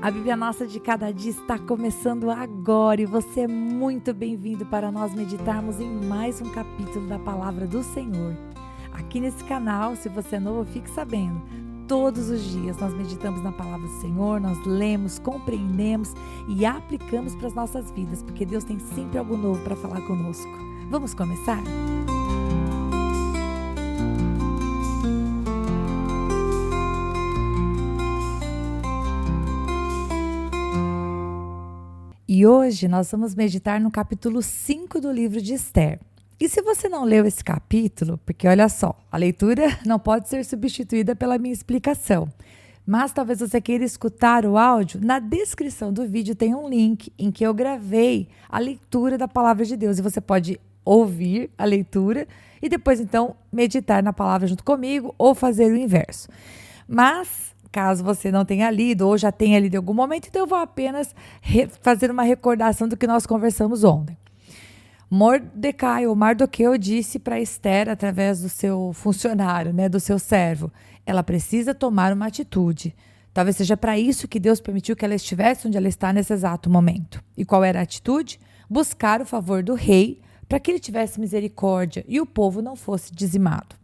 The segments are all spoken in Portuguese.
A Bíblia Nossa de Cada Dia está começando agora e você é muito bem-vindo para nós meditarmos em mais um capítulo da Palavra do Senhor. Aqui nesse canal, se você é novo, fique sabendo, todos os dias nós meditamos na Palavra do Senhor, nós lemos, compreendemos e aplicamos para as nossas vidas, porque Deus tem sempre algo novo para falar conosco. Vamos começar? E hoje nós vamos meditar no capítulo 5 do livro de Esther. E se você não leu esse capítulo, porque olha só, a leitura não pode ser substituída pela minha explicação, mas talvez você queira escutar o áudio, na descrição do vídeo tem um link em que eu gravei a leitura da palavra de Deus e você pode ouvir a leitura e depois então meditar na palavra junto comigo ou fazer o inverso. Mas caso você não tenha lido ou já tenha lido em algum momento, então eu vou apenas fazer uma recordação do que nós conversamos ontem. Mordecai ou Mardoqueu disse para Esther, através do seu funcionário, do seu servo, ela precisa tomar uma atitude. Talvez seja para isso que Deus permitiu que ela estivesse onde ela está nesse exato momento. E qual era a atitude? Buscar o favor do rei para que ele tivesse misericórdia e o povo não fosse dizimado.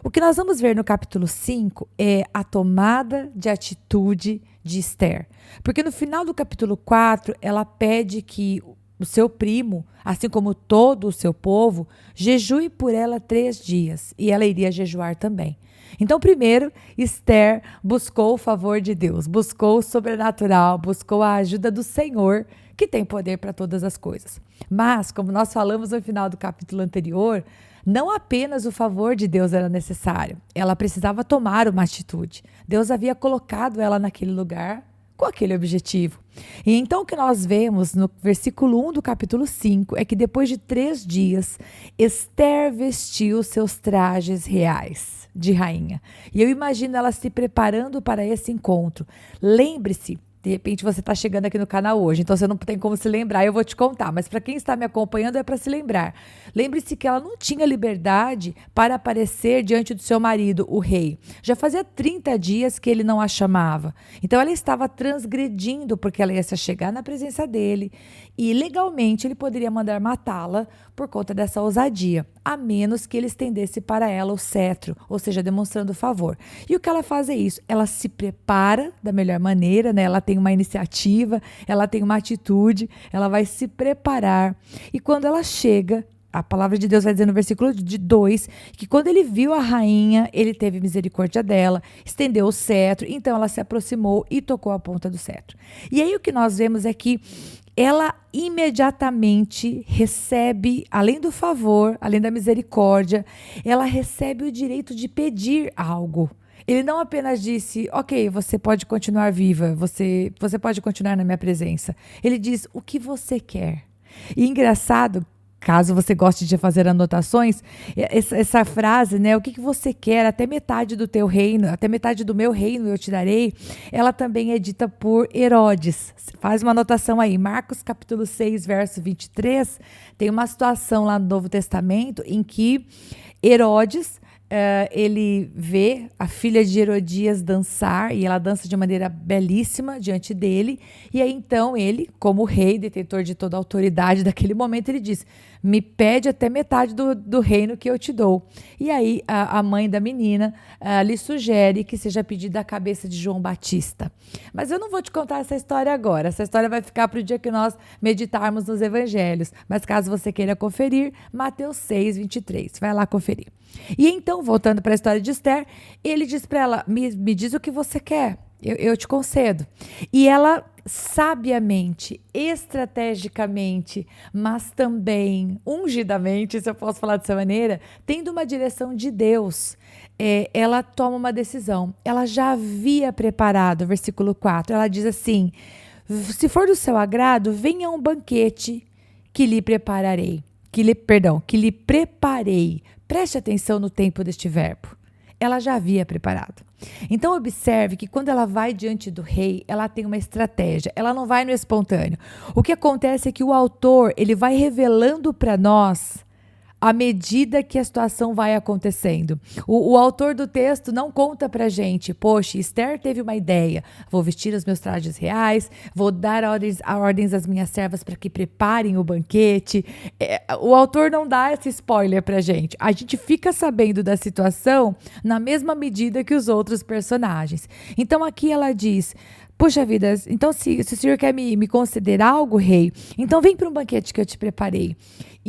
O que nós vamos ver no capítulo 5 é a tomada de atitude de Esther. Porque no final do capítulo 4, ela pede que o seu primo, assim como todo o seu povo, jejue por ela 3 dias. E ela iria jejuar também. Então, primeiro, Esther buscou o favor de Deus, buscou o sobrenatural, buscou a ajuda do Senhor, que tem poder para todas as coisas. Mas, como nós falamos no final do capítulo anterior, não apenas o favor de Deus era necessário, ela precisava tomar uma atitude. Deus havia colocado ela naquele lugar com aquele objetivo. E então o que nós vemos no versículo 1 do capítulo 5 é que depois de 3 dias, Esther vestiu seus trajes reais de rainha. E eu imagino ela se preparando para esse encontro. Lembre-se, de repente você está chegando aqui no canal hoje, então você não tem como se lembrar, eu vou te contar, mas para quem está me acompanhando é para se lembrar. Lembre-se que ela não tinha liberdade para aparecer diante do seu marido, o rei. Já fazia 30 dias que ele não a chamava. Então ela estava transgredindo porque ela ia se chegar na presença dele e legalmente ele poderia mandar matá-la por conta dessa ousadia, a menos que ele estendesse para ela o cetro, ou seja, demonstrando favor. E o que ela faz é isso, ela se prepara da melhor maneira, ela tem uma iniciativa, ela tem uma atitude, ela vai se preparar. E quando ela chega, a palavra de Deus vai dizer no versículo 2, que quando ele viu a rainha, ele teve misericórdia dela, estendeu o cetro, então ela se aproximou e tocou a ponta do cetro. E aí o que nós vemos é que ela imediatamente recebe, além do favor, além da misericórdia, ela recebe o direito de pedir algo. Ele não apenas disse, ok, você pode continuar viva, você pode continuar na minha presença. Ele diz, o que você quer? E engraçado, caso você goste de fazer anotações, essa frase, o que você quer, até metade do teu reino, até metade do meu reino eu te darei, ela também é dita por Herodes. Faz uma anotação aí, Marcos capítulo 6, verso 23, tem uma situação lá no Novo Testamento em que Herodes, ele vê a filha de Herodias dançar e ela dança de maneira belíssima diante dele e aí então ele, como rei, detentor de toda a autoridade daquele momento, ele diz, me pede até metade do reino que eu te dou. E aí a mãe da menina lhe sugere que seja pedida a cabeça de João Batista. Mas eu não vou te contar essa história agora, essa história vai ficar para o dia que nós meditarmos nos evangelhos, mas caso você queira conferir, Mateus 6, 23, vai lá conferir. E então, voltando para a história de Esther, ele diz para ela, me diz o que você quer, eu te concedo. E ela sabiamente, estrategicamente, mas também ungidamente, se eu posso falar dessa maneira, tendo uma direção de Deus, ela toma uma decisão. Ela já havia preparado, versículo 4, ela diz assim, se for do seu agrado, venha um banquete que lhe prepararei. Que lhe preparei. Preste atenção no tempo deste verbo. Ela já havia preparado. Então, observe que quando ela vai diante do rei, ela tem uma estratégia. Ela não vai no espontâneo. O que acontece é que o autor, ele vai revelando para nós à medida que a situação vai acontecendo. O autor do texto não conta pra gente, poxa, Esther teve uma ideia, vou vestir os meus trajes reais, vou dar ordens às minhas servas para que preparem o banquete. O autor não dá esse spoiler pra gente. A gente fica sabendo da situação na mesma medida que os outros personagens. Então aqui ela diz: puxa vida, então se o senhor quer me conceder algo, rei, então vem para um banquete que eu te preparei.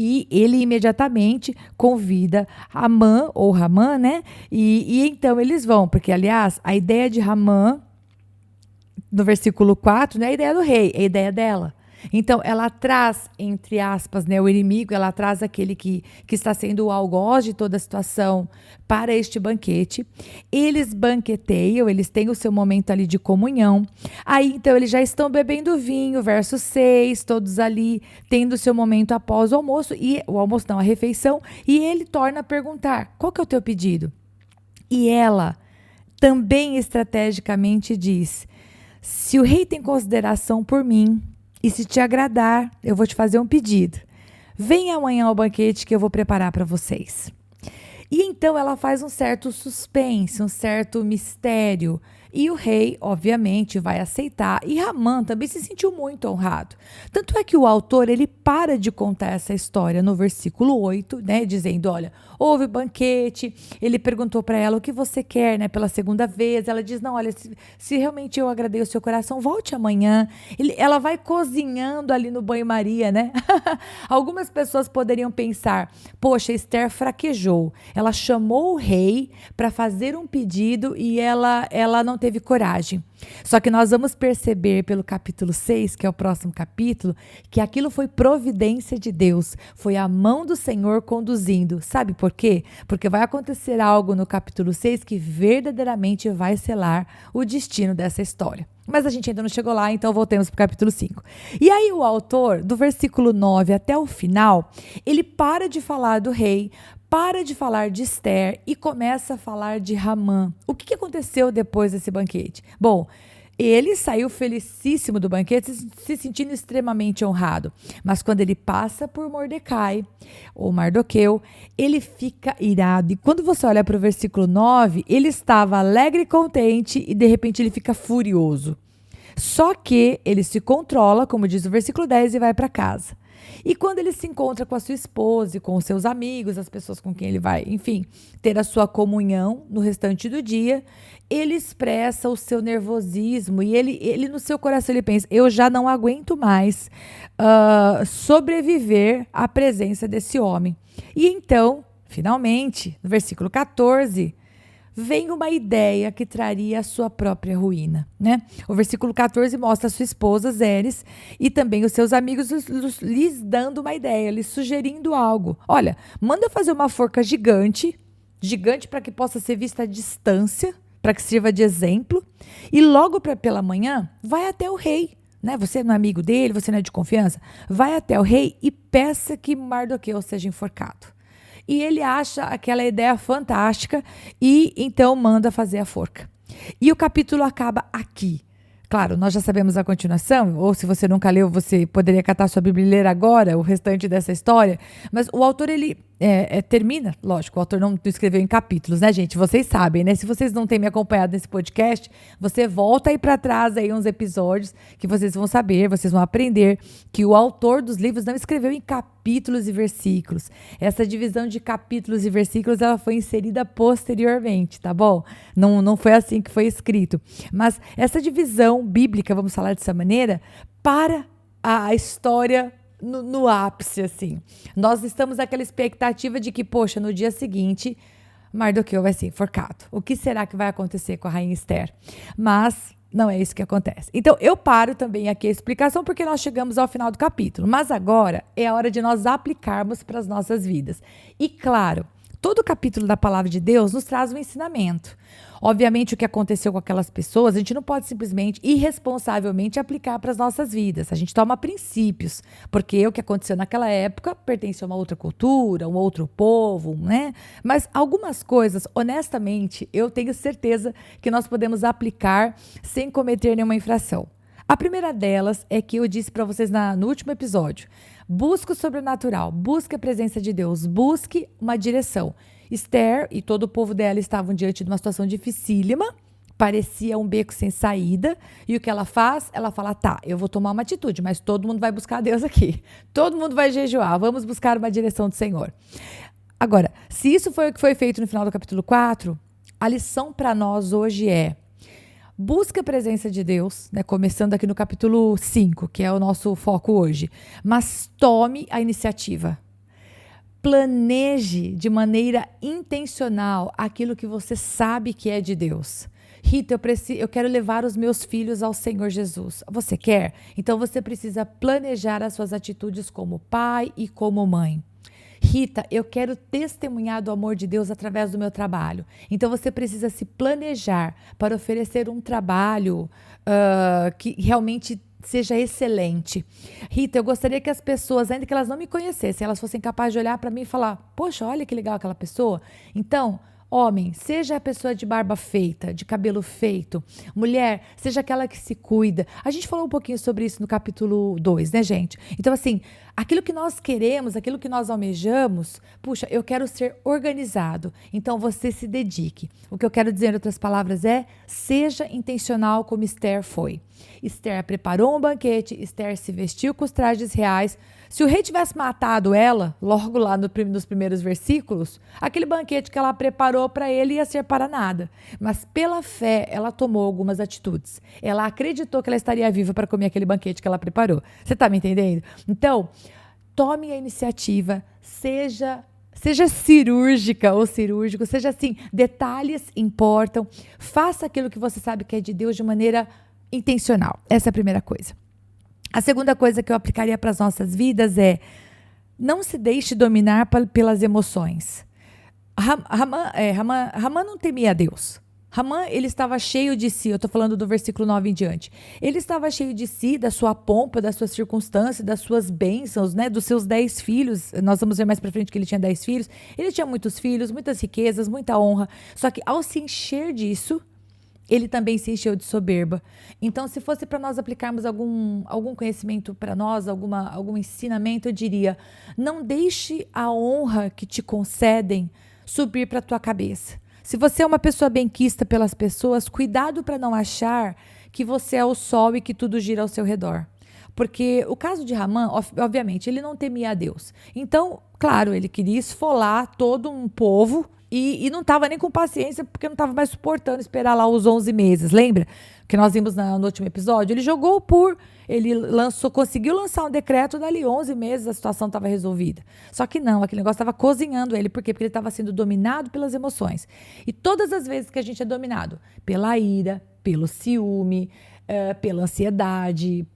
E ele imediatamente convida Amã, ou Ramã, né? E então eles vão, porque aliás, a ideia de Ramã, no versículo 4, não é a ideia do rei, é a ideia dela. Então, ela traz, entre aspas, né, o inimigo, ela traz aquele que está sendo o algoz de toda a situação para este banquete. Eles banqueteiam, eles têm o seu momento ali de comunhão. Aí, então, eles já estão bebendo vinho, verso 6, todos ali tendo o seu momento após o almoço, e o almoço não, a refeição, e ele torna a perguntar: qual que é o teu pedido? E ela também estrategicamente diz: se o rei tem consideração por mim, e se te agradar, eu vou te fazer um pedido. Venha amanhã ao banquete que eu vou preparar para vocês. E então ela faz um certo suspense, um certo mistério. E o rei, obviamente, vai aceitar. E Ramã também se sentiu muito honrado. Tanto é que o autor, ele para de contar essa história no versículo 8, né? Dizendo, olha, houve banquete. Ele perguntou para ela o que você quer, né? Pela segunda vez. Ela diz, não, olha, se realmente eu agradei o seu coração, volte amanhã. Ela vai cozinhando ali no banho-maria, né? Algumas pessoas poderiam pensar, poxa, Esther fraquejou. Ela chamou o rei para fazer um pedido e ela não teve coragem. Só que nós vamos perceber pelo capítulo 6, que é o próximo capítulo, que aquilo foi providência de Deus. Foi a mão do Senhor conduzindo. Sabe por quê? Porque vai acontecer algo no capítulo 6 que verdadeiramente vai selar o destino dessa história. Mas a gente ainda não chegou lá, então voltemos para o capítulo 5. E aí o autor, do versículo 9 até o final, ele para de falar do rei, para de falar de Esther e começa a falar de Ramã. O que aconteceu depois desse banquete? Bom, ele saiu felicíssimo do banquete, se sentindo extremamente honrado. Mas quando ele passa por Mordecai, ou Mardoqueu, ele fica irado. E quando você olha para o versículo 9, ele estava alegre e contente e de repente ele fica furioso. Só que ele se controla, como diz o versículo 10, e vai para casa. E quando ele se encontra com a sua esposa e com os seus amigos, as pessoas com quem ele vai, enfim, ter a sua comunhão no restante do dia, ele expressa o seu nervosismo e ele no seu coração ele pensa, eu já não aguento mais sobreviver à presença desse homem. E então, finalmente, no versículo 14, vem uma ideia que traria a sua própria ruína, né? O versículo 14 mostra a sua esposa, Zeres, e também os seus amigos lhes dando uma ideia, lhes sugerindo algo. Olha, manda fazer uma forca gigante para que possa ser vista à distância, para que sirva de exemplo, e logo pela manhã, vai até o rei, né? Você não é amigo dele, você não é de confiança, vai até o rei e peça que Mardoqueu seja enforcado. E ele acha aquela ideia fantástica e então manda fazer a forca. E o capítulo acaba aqui. Claro, nós já sabemos a continuação, ou se você nunca leu, você poderia catar sua Bíblia e ler agora o restante dessa história. Mas o autor, ele termina, lógico, o autor não escreveu em capítulos, né, gente? Vocês sabem, né? Se vocês não têm me acompanhado nesse podcast, você volta aí para trás aí uns episódios que vocês vão saber, vocês vão aprender que o autor dos livros não escreveu em capítulos e versículos. Essa divisão de capítulos e versículos, ela foi inserida posteriormente, tá bom? Não foi assim que foi escrito. Mas essa divisão bíblica, vamos falar dessa maneira, para a história no ápice, assim. Nós estamos naquela expectativa de que, poxa, no dia seguinte, Mardoqueu vai ser enforcado. O que será que vai acontecer com a rainha Esther? Mas não é isso que acontece. Então, eu paro também aqui a explicação porque nós chegamos ao final do capítulo. Mas agora é a hora de nós aplicarmos para as nossas vidas. E claro, todo capítulo da palavra de Deus nos traz um ensinamento. Obviamente, o que aconteceu com aquelas pessoas, a gente não pode simplesmente, irresponsavelmente, aplicar para as nossas vidas. A gente toma princípios, porque o que aconteceu naquela época pertence a uma outra cultura, um outro povo, né? Mas algumas coisas, honestamente, eu tenho certeza que nós podemos aplicar sem cometer nenhuma infração. A primeira delas é que eu disse para vocês no último episódio. Busque o sobrenatural, busque a presença de Deus, busque uma direção. Esther e todo o povo dela estavam diante de uma situação dificílima, parecia um beco sem saída, e o que ela faz? Ela fala, tá, eu vou tomar uma atitude, mas todo mundo vai buscar Deus aqui. Todo mundo vai jejuar, vamos buscar uma direção do Senhor. Agora, se isso foi o que foi feito no final do capítulo 4, a lição para nós hoje é: busque a presença de Deus, né, começando aqui no capítulo 5, que é o nosso foco hoje, mas tome a iniciativa. Planeje de maneira intencional aquilo que você sabe que é de Deus. Rita, eu quero levar os meus filhos ao Senhor Jesus. Você quer? Então você precisa planejar as suas atitudes como pai e como mãe. Rita, eu quero testemunhar do amor de Deus através do meu trabalho. Então você precisa se planejar para oferecer um trabalho que realmente seja excelente. Rita, eu gostaria que as pessoas, ainda que elas não me conhecessem, elas fossem capazes de olhar para mim e falar, poxa, olha que legal aquela pessoa. Então, homem, seja a pessoa de barba feita, de cabelo feito. Mulher, seja aquela que se cuida. A gente falou um pouquinho sobre isso no capítulo 2, né, gente? Então, assim, aquilo que nós queremos, aquilo que nós almejamos, puxa, eu quero ser organizado. Então, você se dedique. O que eu quero dizer, em outras palavras, é seja intencional como Esther foi. Esther preparou um banquete, Esther se vestiu com os trajes reais. Se o rei tivesse matado ela, logo lá nos primeiros versículos, aquele banquete que ela preparou para ele ia ser para nada. Mas pela fé, ela tomou algumas atitudes. Ela acreditou que ela estaria viva para comer aquele banquete que ela preparou. Você está me entendendo? Então, tome a iniciativa, seja cirúrgica ou cirúrgico, seja assim, detalhes importam. Faça aquilo que você sabe que é de Deus de maneira intencional. Essa é a primeira coisa. A segunda coisa que eu aplicaria para as nossas vidas é: não se deixe dominar pelas emoções. Ramã não temia a Deus. Ramã, ele estava cheio de si, eu estou falando do versículo 9 em diante. Ele estava cheio de si, da sua pompa, das suas circunstâncias, das suas bênçãos, né, dos seus 10 filhos. Nós vamos ver mais para frente que ele tinha 10 filhos. Ele tinha muitos filhos, muitas riquezas, muita honra. Só que ao se encher disso, ele também se encheu de soberba. Então, se fosse para nós aplicarmos algum conhecimento para nós, algum ensinamento, eu diria: não deixe a honra que te concedem subir para a tua cabeça. Se você é uma pessoa benquista pelas pessoas, cuidado para não achar que você é o sol e que tudo gira ao seu redor. Porque o caso de Ramã, obviamente, ele não temia a Deus. Então, claro, ele queria esfolar todo um povo e não estava nem com paciência, porque não estava mais suportando esperar lá os 11 meses. Lembra que nós vimos no último episódio? Ele conseguiu lançar um decreto, dali 11 meses a situação estava resolvida. Só que não, aquele negócio estava cozinhando ele. Por quê? Porque ele estava sendo dominado pelas emoções. E todas as vezes que a gente é dominado pela ira, pelo ciúme, pela ansiedade,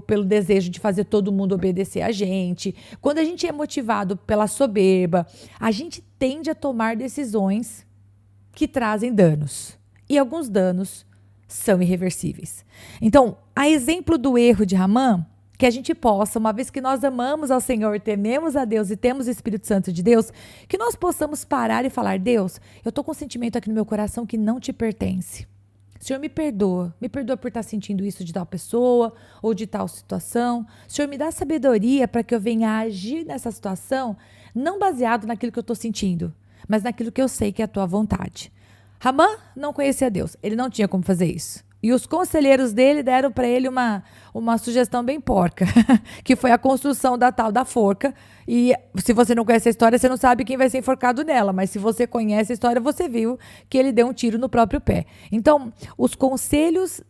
pelo desejo de fazer todo mundo obedecer a gente, quando a gente é motivado pela soberba, a gente tende a tomar decisões que trazem danos. E alguns danos são irreversíveis. Então, a exemplo do erro de Ramã, que a gente possa, uma vez que nós amamos ao Senhor, tememos a Deus e temos o Espírito Santo de Deus, que nós possamos parar e falar: Deus, eu estou com um sentimento aqui no meu coração que não te pertence. Senhor, me perdoa por estar sentindo isso de tal pessoa ou de tal situação. Senhor, me dá sabedoria para que eu venha agir nessa situação, não baseado naquilo que eu estou sentindo, mas naquilo que eu sei que é a tua vontade. Ramã não conhecia Deus, ele não tinha como fazer isso. E os conselheiros dele deram para ele uma sugestão bem porca, que foi a construção da tal da forca. E se você não conhece a história, você não sabe quem vai ser enforcado nela. Mas se você conhece a história, você viu que ele deu um tiro no próprio pé. Então, os conselhos,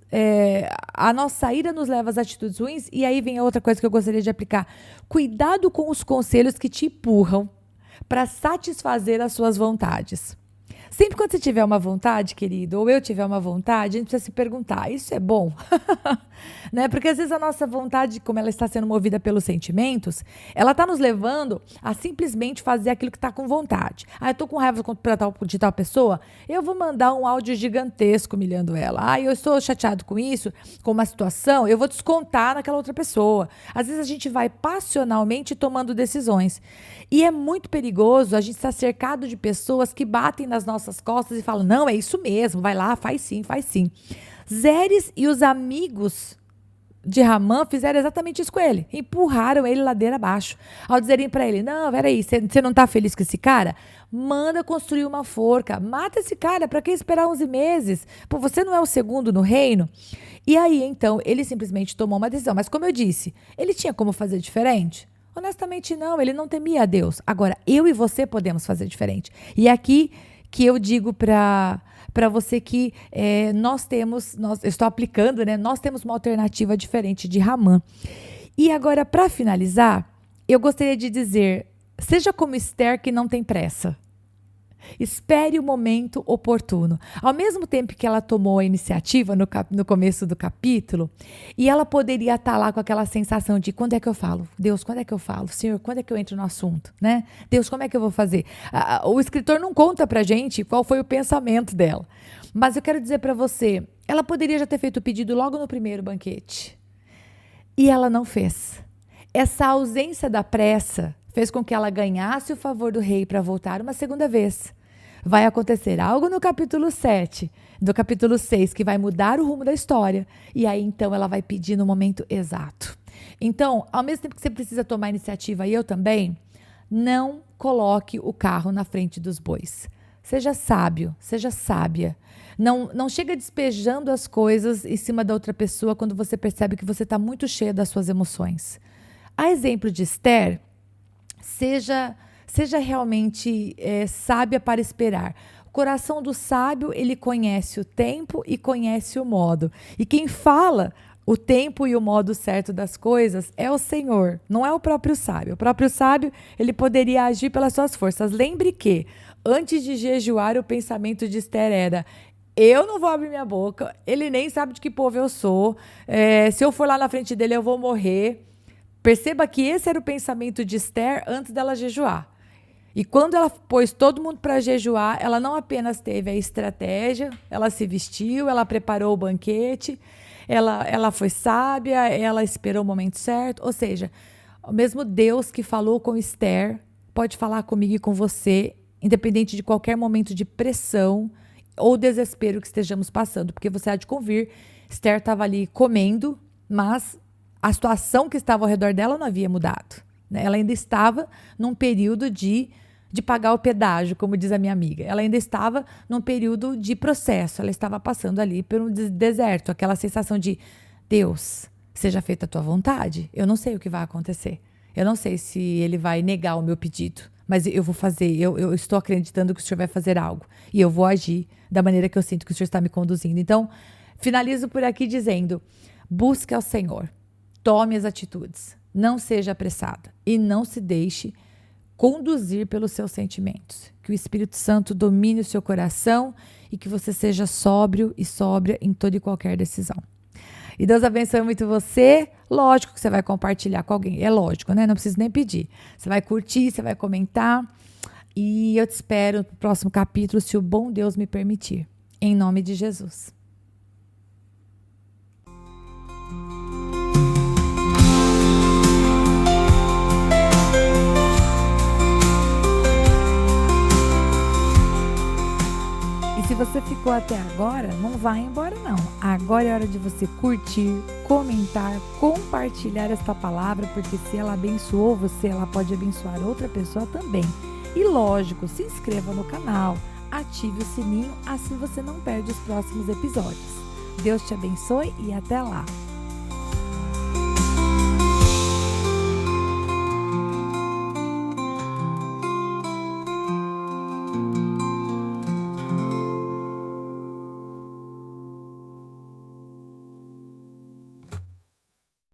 a nossa ira nos leva às atitudes ruins. E aí vem a outra coisa que eu gostaria de aplicar. Cuidado com os conselhos que te empurram para satisfazer as suas vontades. Sempre quando você tiver uma vontade, querido, ou eu tiver uma vontade, a gente precisa se perguntar: isso é bom? Né? Porque às vezes a nossa vontade, como ela está sendo movida pelos sentimentos, ela está nos levando a simplesmente fazer aquilo que está com vontade. Eu estou com raiva de tal pessoa, eu vou mandar um áudio gigantesco humilhando ela. Eu estou chateado com isso, com uma situação, eu vou descontar naquela outra pessoa. Às vezes a gente vai passionalmente tomando decisões. E é muito perigoso a gente estar cercado de pessoas que batem nas nossas costas e falam: não, é isso mesmo, vai lá, faz sim, faz sim. Zeres e os amigos de Ramã fizeram exatamente isso com ele. Empurraram ele ladeira abaixo. Ao dizerem para ele, não, peraí, você não tá feliz com esse cara? Manda construir uma forca. Mata esse cara, para que esperar 11 meses? Pô, você não é o segundo no reino? E aí, então, ele simplesmente tomou uma decisão. Mas como eu disse, ele tinha como fazer diferente? Honestamente, não. Ele não temia a Deus. Agora, eu e você podemos fazer diferente. E é aqui que eu digo para você que eu estou aplicando, né? Nós temos uma alternativa diferente de Ramã. E agora, para finalizar, eu gostaria de dizer, seja como Esther que não tem pressa. Espere o momento oportuno. Ao mesmo tempo que ela tomou a iniciativa no começo do capítulo, e ela poderia estar lá com aquela sensação de quando é que eu falo? Deus, quando é que eu falo? Senhor, quando é que eu entro no assunto? Né? Deus, como é que eu vou fazer? O escritor não conta pra gente qual foi o pensamento dela. Mas eu quero dizer para você, ela poderia já ter feito o pedido logo no primeiro banquete. E ela não fez. Essa ausência da pressa fez com que ela ganhasse o favor do rei para voltar uma segunda vez. Vai acontecer algo no capítulo 7, do capítulo 6, que vai mudar o rumo da história. E aí, então, ela vai pedir no momento exato. Então, ao mesmo tempo que você precisa tomar iniciativa, e eu também, não coloque o carro na frente dos bois. Seja sábio, seja sábia. Não chega despejando as coisas em cima da outra pessoa quando você percebe que você está muito cheia das suas emoções. A exemplo de Esther, seja realmente sábia para esperar. O coração do sábio, ele conhece o tempo e conhece o modo. E quem fala o tempo e o modo certo das coisas é o Senhor, não é o próprio sábio. O próprio sábio, ele poderia agir pelas suas forças. Lembre que, antes de jejuar, o pensamento de Esther era: eu não vou abrir minha boca, ele nem sabe de que povo eu sou, se eu for lá na frente dele eu vou morrer. Perceba que esse era o pensamento de Esther antes dela jejuar. E quando ela pôs todo mundo para jejuar, ela não apenas teve a estratégia, ela se vestiu, ela preparou o banquete, ela foi sábia, ela esperou o momento certo. Ou seja, o mesmo Deus que falou com Esther pode falar comigo e com você, independente de qualquer momento de pressão ou desespero que estejamos passando. Porque você há de convir, Esther estava ali comendo, mas a situação que estava ao redor dela não havia mudado. Né? Ela ainda estava num período de pagar o pedágio, como diz a minha amiga. Ela ainda estava num período de processo. Ela estava passando ali por um deserto. Aquela sensação de: Deus, seja feita a tua vontade. Eu não sei o que vai acontecer. Eu não sei se ele vai negar o meu pedido. Mas eu vou fazer. Eu estou acreditando que o Senhor vai fazer algo. E eu vou agir da maneira que eu sinto que o Senhor está me conduzindo. Então, finalizo por aqui dizendo: busque ao Senhor. Tome as atitudes, não seja apressada e não se deixe conduzir pelos seus sentimentos. Que o Espírito Santo domine o seu coração e que você seja sóbrio e sóbria em toda e qualquer decisão. E Deus abençoe muito você. Lógico que você vai compartilhar com alguém, é lógico, né? Não preciso nem pedir. Você vai curtir, você vai comentar e eu te espero no próximo capítulo, se o bom Deus me permitir. Em nome de Jesus. Se você ficou até agora, não vai embora não. Agora é hora de você curtir, comentar, compartilhar esta palavra, porque se ela abençoou você, ela pode abençoar outra pessoa também. E lógico, se inscreva no canal, ative o sininho, assim você não perde os próximos episódios. Deus te abençoe e até lá!